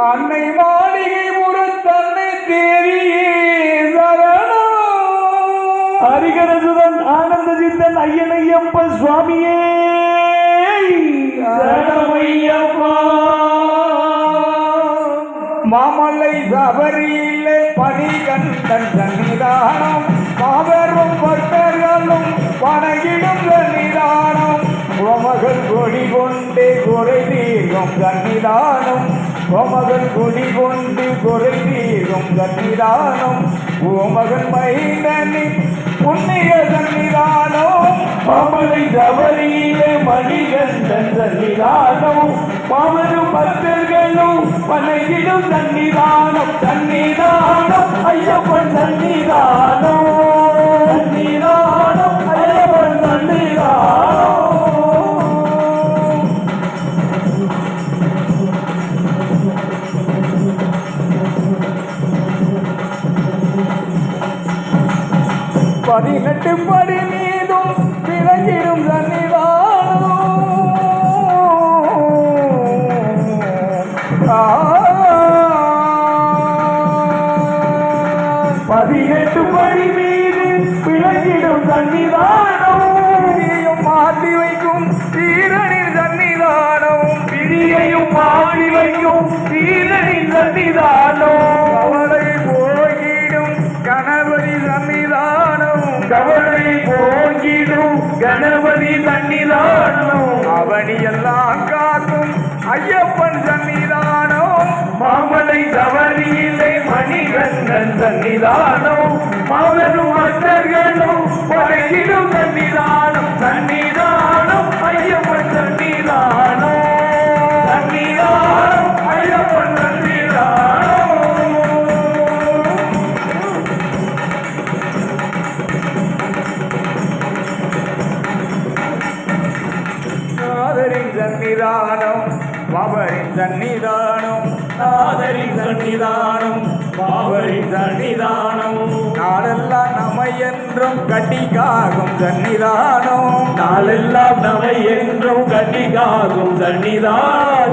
அன்னை மாளிகை முரத்தன்னை தேவியே சரணம். ஹரிகரசுதன் ஆனந்த சித்தன் ஐயனையப்ப சுவாமியே சரணமையப்பா. மாமலை சபரியிலே பணிகண்டன் சன்னிதானம் மாபெரும் பக்தர்களும் வணங்கிடும் சன்னிதானம். உமகள் கொடி கொண்டு குறை தீர்க்கும் சன்னிதானம் உமகள் கொடி கொண்டு குறை தீர்க்கும் சன்னிதானம். உமகன் மைந்தனின் புண்ணிய சன்னிதானம் மாமலை சபரியிலே மணிகண்டன் சன்னிதானம் மாபெரும் பக்தர்களும் வணங்கிடும் சன்னிதானம். சன்னிதானம் ஐயப்பன் சன்னிதானம் சன்னிதானம் ஐயப்பன் சன்னிதானம். பதினெட்டு படி மீதும் விளங்கிடும் சன்னிதானம். 18 படி மீது விளங்கிடும் சன்னிதானம். பிரியையும் மாற்றி வைக்கும் தீரனின் சன்னிதானம் பிரியையும் மாற்றி வைக்கும் தீரனின் சன்னிதானம். கவலை போகிடும் கணபதி சன்னிதானம் கவலை போகிடும் கணபதி சன்னிதானம். அவனியெல்லாம் காக்கும் ஐயப்பன் சன்னிதானம். மாமலை சபரியிலே மணிகண்டன் சன்னிதானம் மாபெரும் பக்தர்களும் வணங்கிடும் சன்னிதானம். சன்னிதானம் ஐயப்பன் சன்னிதானம் சன்னிதானம் ஐயப்பன் சன்னிதானம். நாதரின் சன்னிதானம் பாபரின் சன்னிதானம் நாதரின் சன்னிதானம் பாபரின் சன்னிதானம். நாளெல்லாம் நம்மை என்றும் கட்டி காக்கும் சன்னிதானம் நாளெல்லாம் நம்மை என்றும் கட்டி காக்கும் சன்னிதானம்.